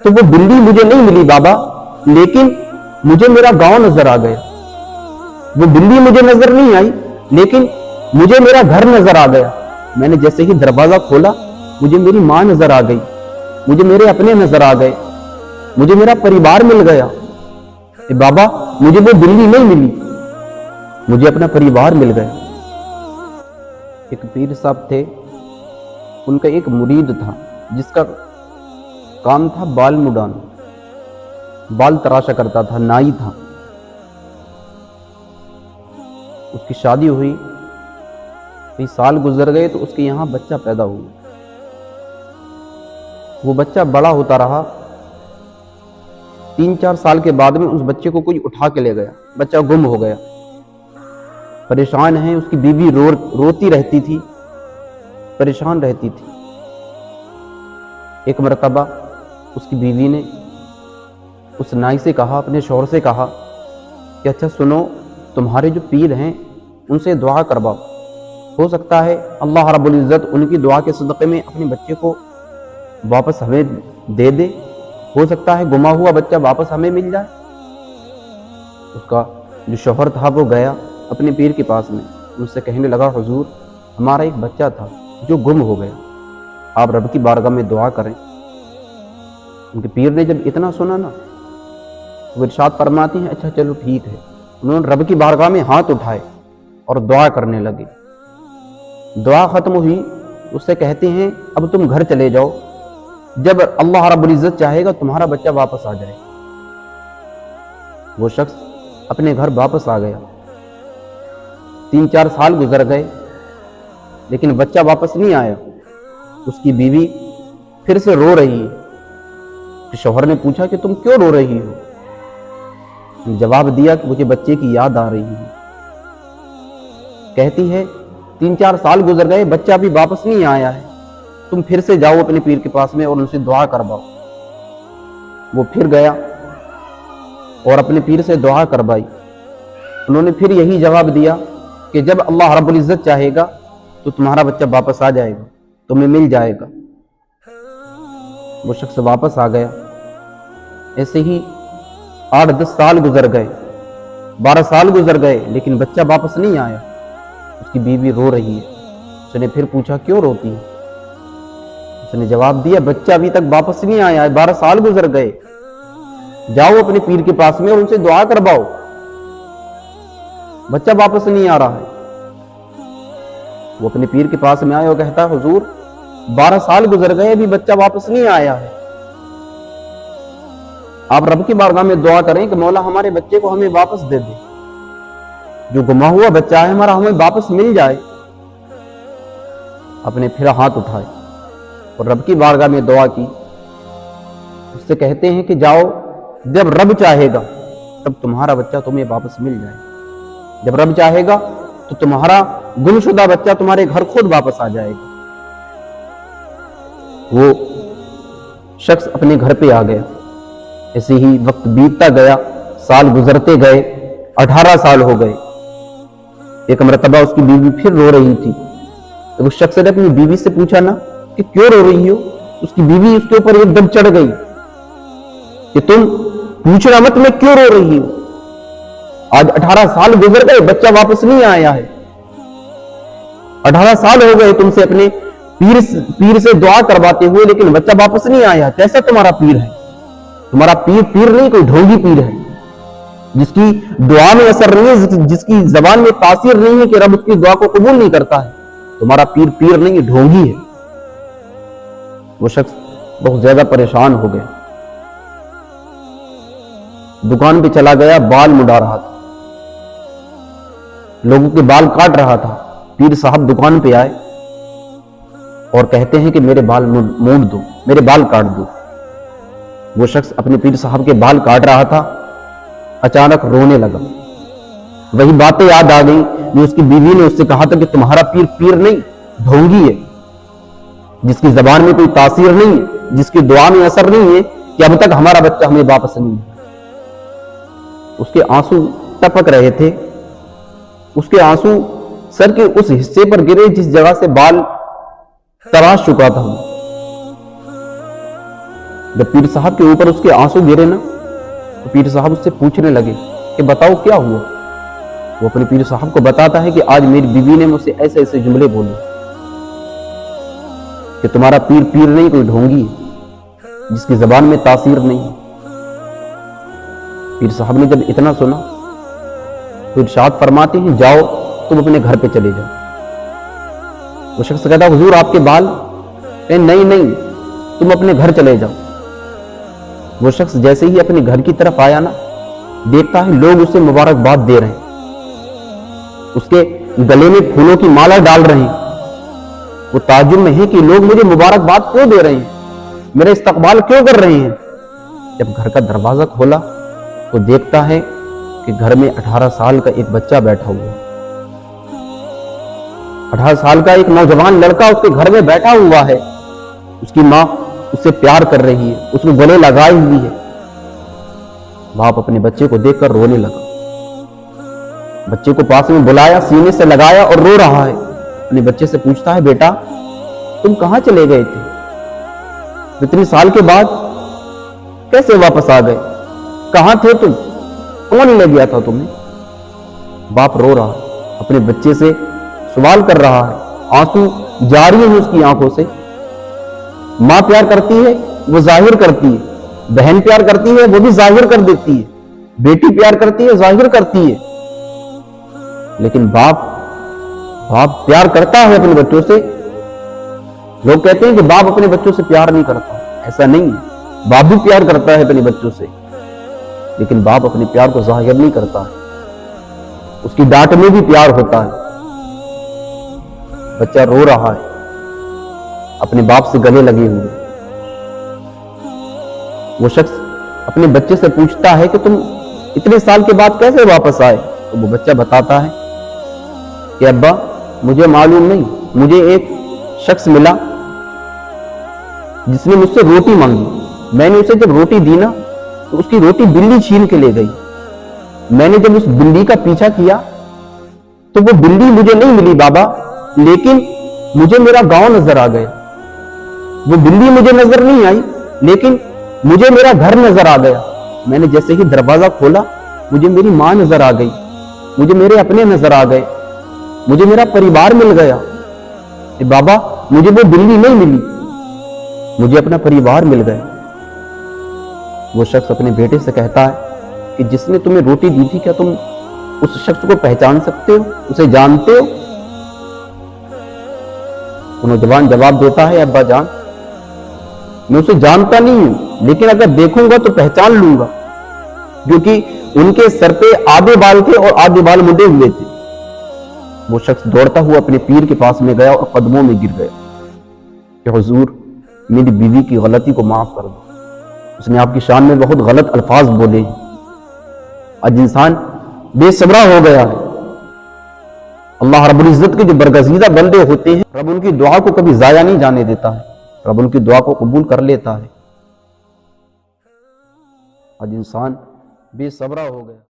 تو وہ بلی مجھے نہیں ملی بابا، لیکن مجھے میرا گاؤں نظر آ گیا۔ وہ بلی مجھے نظر نہیں آئی، لیکن مجھے میرا گھر نظر آ گیا۔ میں نے جیسے ہی دروازہ کھولا، مجھے میری ماں نظر آ گئی، مجھے میرے اپنے نظر آ گئے، مجھے میرا پریوار مل گیا۔ کہ بابا مجھے وہ بلی نہیں ملی، مجھے اپنا پریوار مل گیا۔ ایک پیر صاحب تھے، ان کا ایک مرید تھا جس کا کام تھا بال مڈانا، بال تراشا کرتا تھا، نائی تھا۔ اس کی شادی ہوئی، کئی سال گزر گئے تو اس کے یہاں بچہ پیدا ہوا۔ وہ بچہ بڑا ہوتا رہا، 3-4 سال کے بعد میں اس بچے کو کوئی اٹھا کے لے گیا، بچہ گم ہو گیا۔ پریشان ہے، اس کی بیوی روتی رہتی تھی، پریشان رہتی تھی۔ ایک مرتبہ اس کی بیوی نے اس نائی سے کہا، اپنے شوہر سے کہا کہ اچھا سنو، تمہارے جو پیر ہیں ان سے دعا کرواؤ، ہو سکتا ہے اللہ رب العزت ان کی دعا کے صدقے میں اپنے بچے کو واپس ہمیں دے دے، ہو سکتا ہے گما ہوا بچہ واپس ہمیں مل جائے۔ اس کا جو شوہر تھا وہ گیا اپنے پیر کے پاس میں، ان سے کہنے لگا حضور ہمارا ایک بچہ تھا جو گم ہو گیا، آپ رب کی بارگاہ میں دعا کریں۔ ان کے پیر نے جب اتنا سنا نا، وہ ارشاد فرماتی ہیں اچھا چلو ٹھیک ہے۔ انہوں نے رب کی بارگاہ میں ہاتھ اٹھائے اور دعا کرنے لگے۔ دعا ختم ہوئی، اس سے کہتے ہیں اب تم گھر چلے جاؤ، جب اللہ رب العزت چاہے گا تمہارا بچہ واپس آ جائے۔ وہ شخص اپنے گھر واپس آ گیا۔ 3-4 سال گزر گئے، لیکن بچہ واپس نہیں آیا۔ اس کی بیوی پھر سے رو رہی ہے۔ شوہر نے پوچھا کہ تم کیوں رو رہی ہو؟ جواب دیا کہ مجھے بچے کی یاد آ رہی ہے۔ کہتی ہے 3-4 سال گزر گئے، بچہ ابھی واپس نہیں آیا ہے، تم پھر سے جاؤ اپنے پیر کے پاس میں اور ان سے دعا کرواؤ۔ وہ پھر گیا اور اپنے پیر سے دعا کروائی۔ انہوں نے پھر یہی جواب دیا کہ جب اللہ رب العزت چاہے گا تو تمہارا بچہ واپس آ جائے گا، تمہیں مل جائے گا۔ وہ شخص واپس آ گیا۔ ایسے ہی 8-10 سال گزر گئے، 12 سال گزر گئے، لیکن بچہ واپس نہیں آیا۔ اس کی بیوی رو رہی ہے۔ اس نے پھر پوچھا کیوں روتی ہے؟ اس نے جواب دیا بچہ ابھی تک واپس نہیں آیا ہے، 12 سال گزر گئے، جاؤ اپنے پیر کے پاس میں اور ان سے دعا کرواؤ، بچہ واپس نہیں آ رہا ہے۔ وہ اپنے پیر کے پاس میں آیا اور کہتا حضور 12 سال گزر گئے، ابھی بچہ واپس نہیں آیا ہے، آپ رب کی بارگاہ میں دعا کریں کہ مولا ہمارے بچے کو ہمیں واپس دے دے، جو گما ہوا بچہ ہے ہمارا ہمیں واپس مل جائے۔ اپنے پھر ہاتھ اٹھائے اور رب کی بارگاہ میں دعا کی۔ اس سے کہتے ہیں کہ جاؤ، جب رب چاہے گا تب تمہارا بچہ تمہیں واپس مل جائے، جب رب چاہے گا تو تمہارا گم شدہ بچہ تمہارے گھر خود واپس آ جائے گا۔ وہ شخص اپنے گھر پہ آ گیا۔ ایسے ہی وقت بیتتا گیا، سال گزرتے گئے، 18 سال ہو گئے۔ ایک مرتبہ اس کی بیوی پھر رو رہی تھی، تو اس شخص نے اپنی بیوی سے پوچھا نا کہ کیوں رو رہی ہو؟ اس کی بیوی اس کے اوپر ایک دم چڑھ گئی کہ تم پوچھنا مت میں کیوں رو رہی ہوں، آج 18 سال گزر گئے، بچہ واپس نہیں آیا ہے، 18 سال ہو گئے تم سے اپنے پیر سے دعا کرواتے ہوئے، لیکن بچہ واپس نہیں آیا۔ کیسا تمہارا پیر ہے؟ تمہارا پیر نہیں، کوئی ڈھونگی پیر ہے، جس کی دعا میں اثر نہیں ہے، جس کی زبان میں تاثیر نہیں ہے کہ رب اس کی دعا کو قبول نہیں کرتا ہے۔ تمہارا پیر نہیں، ڈھونگی ہے۔ وہ شخص بہت زیادہ پریشان ہو گیا، دکان پہ چلا گیا، بال مڈا رہا تھا، لوگوں کے بال کاٹ رہا تھا۔ پیر صاحب دکان پہ آئے اور کہتے ہیں کہ میرے بال مونڈ دو، میرے بال کاٹ دو۔ وہ شخص اپنے پیر صاحب کے بال کاٹ رہا تھا، اچانک رونے لگا۔ وہی باتیں یاد آ گئی جو اس کی بیوی نے اس سے کہا تھا کہ تمہارا پیر نہیں، ڈھونگی ہے، جس کی زبان میں کوئی تاثیر نہیں ہے، جس کی دعا میں اثر نہیں ہے کہ اب تک ہمارا بچہ ہمیں واپس نہیں ہے۔ اس کے آنسو ٹپک رہے تھے، اس کے آنسو سر کے اس حصے پر گرے جس جگہ سے بال تراش چکا تھا۔ جب پیر صاحب کے اوپر اس کے آنسو گرے نا تو پیر صاحب اس سے پوچھنے لگے کہ بتاؤ کیا ہوا. وہ اپنے پیر صاحب کو بتاتا ہے کہ آج میری بیوی نے مجھ سے ایسے ایسے جملے بولے کہ تمہارا پیر پیر نہیں کوئی ڈھونگی ہے جس کی زبان میں تاثیر نہیں ہے. پیر صاحب نے جب اتنا سنا تو ارشاد فرماتے ہیں جاؤ تم اپنے گھر پہ چلے جاؤ. وہ شخص کہتا حضور آپ کے بال. نہیں نہیں تم اپنے گھر چلے جاؤ. وہ شخص جیسے ہی اپنے گھر کی طرف آیا نا دیکھتا ہے لوگ اسے مبارکباد دے رہے ہیں, اس کے گلے میں پھولوں کی مالا ڈال رہے ہیں. وہ تعجب میں ہے کہ لوگ مجھے مبارکباد کیوں دے رہے ہیں, میرا استقبال کیوں کر رہے ہیں. جب گھر کا دروازہ کھولا تو دیکھتا ہے کہ گھر میں 18 سال کا ایک بچہ بیٹھا ہوا. 18 سال کا ایک نوجوان لڑکا اس کے گھر میں بیٹھا ہوا ہے. اس کی ماں اس سے پیار کر رہی ہے, اس کو گلے لگائی ہوئی ہے. باپ اپنے بچے کو دیکھ کر رونے لگا. بچے کو پاس میں بلایا, سینے سے لگایا اور رو رہا ہے. اپنے بچے سے پوچھتا ہے بیٹا تم کہاں چلے گئے تھے, اتنے سال کے بعد کیسے واپس آ گئے, کہاں تھے تم, کون لے گیا تھا تمہیں. باپ رو رہا ہے, اپنے بچے سے سوال کر رہا ہے, آنسو جاری ہیں اس کی آنکھوں سے. ماں پیار کرتی ہے وہ ظاہر کرتی ہے, بہن پیار کرتی ہے وہ بھی ظاہر کر دیتی ہے, بیٹی پیار کرتی ہے ظاہر کرتی ہے. لیکن باپ پیار کرتا ہے اپنے بچوں سے. لوگ کہتے ہیں کہ باپ اپنے بچوں سے پیار نہیں کرتا, ایسا نہیں ہے. باپ بھی پیار کرتا ہے اپنے بچوں سے, لیکن باپ اپنے پیار کو ظاہر نہیں کرتا ہے. اس کی ڈانٹ میں بھی پیار ہوتا ہے. بچہ رو رہا ہے, اپنے باپ سے گلے لگے ہوئے. وہ شخص اپنے بچے سے پوچھتا ہے کہ تم اتنے سال کے بعد کیسے واپس آئے. تو وہ بچہ بتاتا ہے کہ ابا مجھے معلوم نہیں, مجھے ایک شخص ملا جس نے مجھ سے روٹی مانگی. میں نے اسے جب روٹی دی نا تو اس کی روٹی بلی چھین کے لے گئی. میں نے جب اس بلی کا پیچھا کیا تو وہ بلی مجھے نہیں ملی بابا, لیکن مجھے میرا گاؤں نظر آ گیا. وہ بلی مجھے نظر نہیں آئی لیکن مجھے میرا گھر نظر آ گیا. میں نے جیسے ہی دروازہ کھولا مجھے میری ماں نظر آ گئی, مجھے میرے اپنے نظر آ گئے, مجھے میرا پریوار مل گیا. بابا مجھے وہ بلی نہیں ملی, مجھے اپنا پریوار مل گیا. وہ شخص اپنے بیٹے سے کہتا ہے کہ جس نے تمہیں روٹی دی تھی کیا تم اس شخص کو پہچان سکتے ہو, اسے جانتے ہو. نوجوان جواب دیتا ہے ابا جان میں اسے جانتا نہیں ہوں, لیکن اگر دیکھوں گا تو پہچان لوں گا, کیونکہ ان کے سر پہ آدھے بال تھے اور آدھے بال مڈے ہوئے تھے. وہ شخص دوڑتا ہوا اپنے پیر کے پاس میں گیا اور قدموں میں گر گیا کہ حضور میری بیوی کی غلطی کو معاف کر دو, اس نے آپ کی شان میں بہت غلط الفاظ بولے. آج انسان بے صبرا ہو گیا ہے. اللہ رب العزت کے جو برگزیدہ بندے ہوتے ہیں رب ان کی دعا کو کبھی ضائع نہیں جانے دیتا ہے, رب ان کی دعا کو قبول کر لیتا ہے. آج انسان بے صبرا ہو گیا.